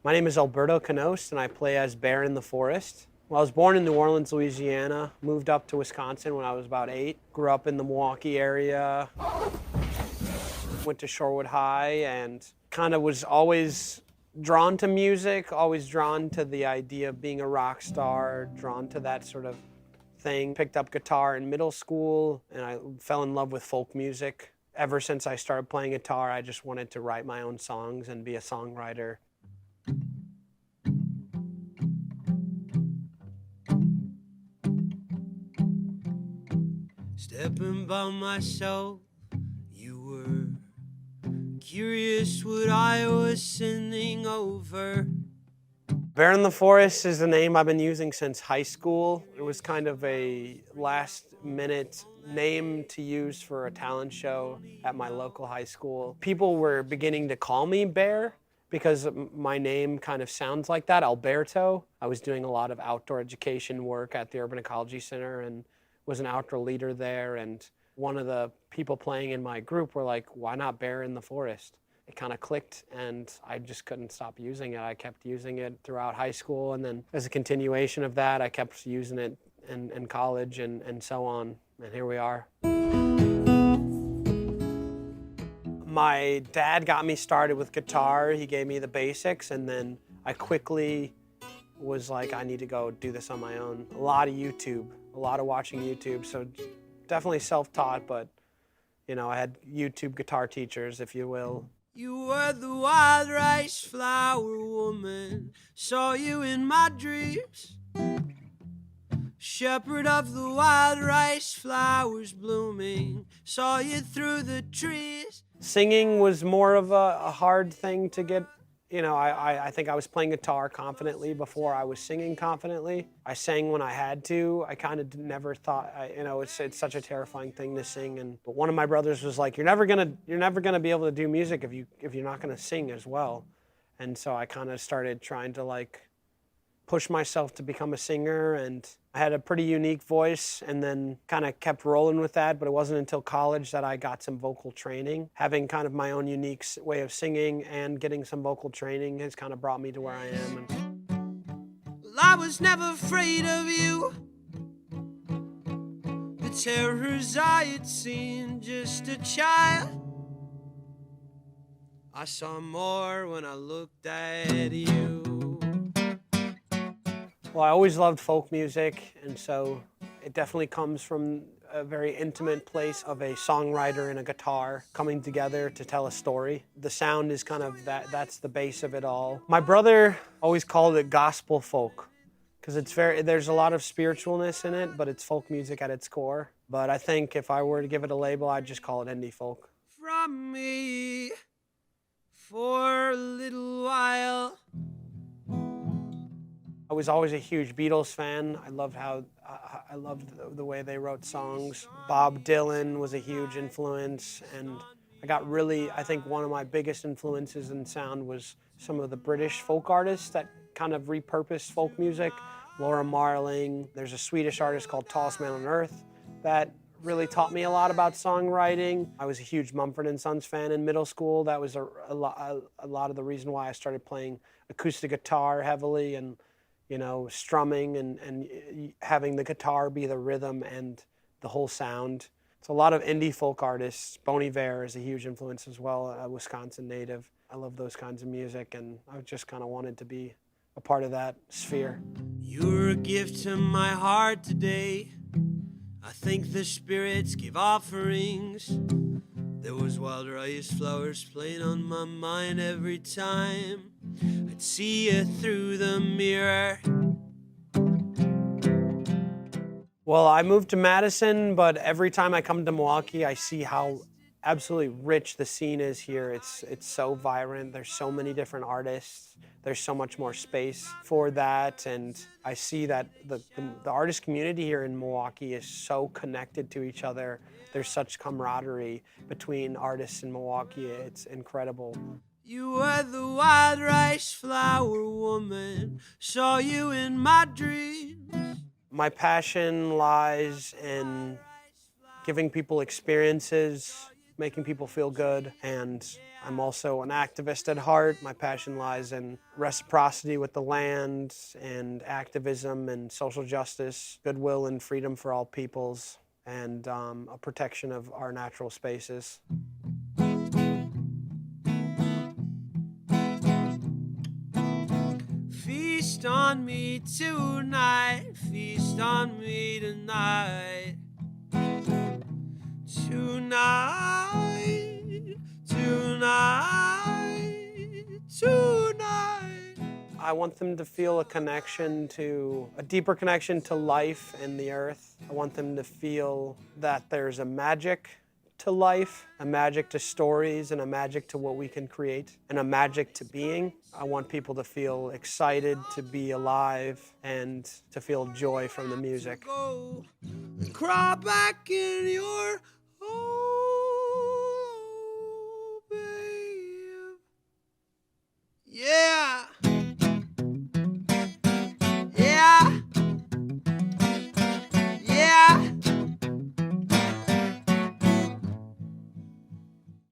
My name is Alberto Kanost, and I play as Bear in the Forest. Well, I was born in New Orleans, Louisiana, moved up to Wisconsin when I was about 8, grew up in the Milwaukee area, went to Shorewood High, and kind of was always drawn to music, always drawn to the idea of being a rock star, drawn to that sort of thing. Picked up guitar in middle school, and I fell in love with folk music. Ever since I started playing guitar, I just wanted to write my own songs and be a songwriter. Stepping by myself, you were curious what I was sending over. Bear in the Forest is the name I've been using since high school. It was kind of a last-minute name to use for a talent show at my local high school. People were beginning to call me Bear because my name kind of sounds like that, Alberto. I was doing a lot of outdoor education work at the Urban Ecology Center and was an outdoor leader there, and one of the people playing in my group were like, why not Bear in the Forest? It kind of clicked, and I just couldn't stop using it. I kept using it throughout high school, and then as a continuation of that, I kept using it in college and so on, and here we are. My dad got me started with guitar. He gave me the basics, and then I quickly was like, I need to go do this on my own. A lot of YouTube, a lot of watching YouTube, so definitely self-taught, but you know, I had YouTube guitar teachers, if you will. You were the wild rice flower woman, saw you in my dreams. Shepherd of the wild rice flowers blooming, saw you through the trees. Singing was more of a hard thing to get. You know, I think I was playing guitar confidently before I was singing confidently. I sang when I had to. I kind of never thought, you know, it's such a terrifying thing to sing. But one of my brothers was like, you're never gonna be able to do music if you're not gonna sing as well. And so I kind of started trying to like push myself to become a singer, and I had a pretty unique voice, and then kind of kept rolling with that. But it wasn't until college that I got some vocal training. Having kind of my own unique way of singing and getting some vocal training has kind of brought me to where I am. Well, I was never afraid of you. The terrors I had seen, just a child. I saw more when I looked at you. Well, I always loved folk music, and so it definitely comes from a very intimate place of a songwriter and a guitar coming together to tell a story. The sound is kind of that's the base of it all. My brother always called it gospel folk because there's a lot of spiritualness in it, but it's folk music at its core. But I think if I were to give it a label, I'd just call it indie folk. From me for a little while. I was always a huge Beatles fan. I loved the way they wrote songs. Bob Dylan was a huge influence, and I think one of my biggest influences in sound was some of the British folk artists that kind of repurposed folk music. Laura Marling. There's a Swedish artist called Tallest Man on Earth that really taught me a lot about songwriting. I was a huge Mumford Sons fan in middle school. That was a lot of the reason why I started playing acoustic guitar heavily, and you know, strumming and having the guitar be the rhythm and the whole sound. It's a lot of indie folk artists. Bon Iver is a huge influence as well, a Wisconsin native. I love those kinds of music, and I just kind of wanted to be a part of that sphere. You're a gift to my heart today. I think the spirits give offerings. There was wild rice flowers playing on my mind every time I'd see you through the mirror. Well, I moved to Madison, but every time I come to Milwaukee, I see how absolutely rich the scene is here. It's so vibrant. There's so many different artists. There's so much more space for that, and I see that the artist community here in Milwaukee is so connected to each other. There's such camaraderie between artists in Milwaukee. It's incredible. You were the wild rice flower woman, saw you in my dreams. My passion lies in giving people experiences making people feel good, and I'm also an activist at heart. My passion lies in reciprocity with the land and activism and social justice, goodwill and freedom for all peoples, and a protection of our natural spaces. Feast on me tonight, feast on me tonight. Tonight, tonight, tonight. I want them to feel a deeper connection to life and the earth. I want them to feel that there's a magic to life, a magic to stories, and a magic to what we can create, and a magic to being. I want people to feel excited to be alive and to feel joy from the music. Go and crawl back in your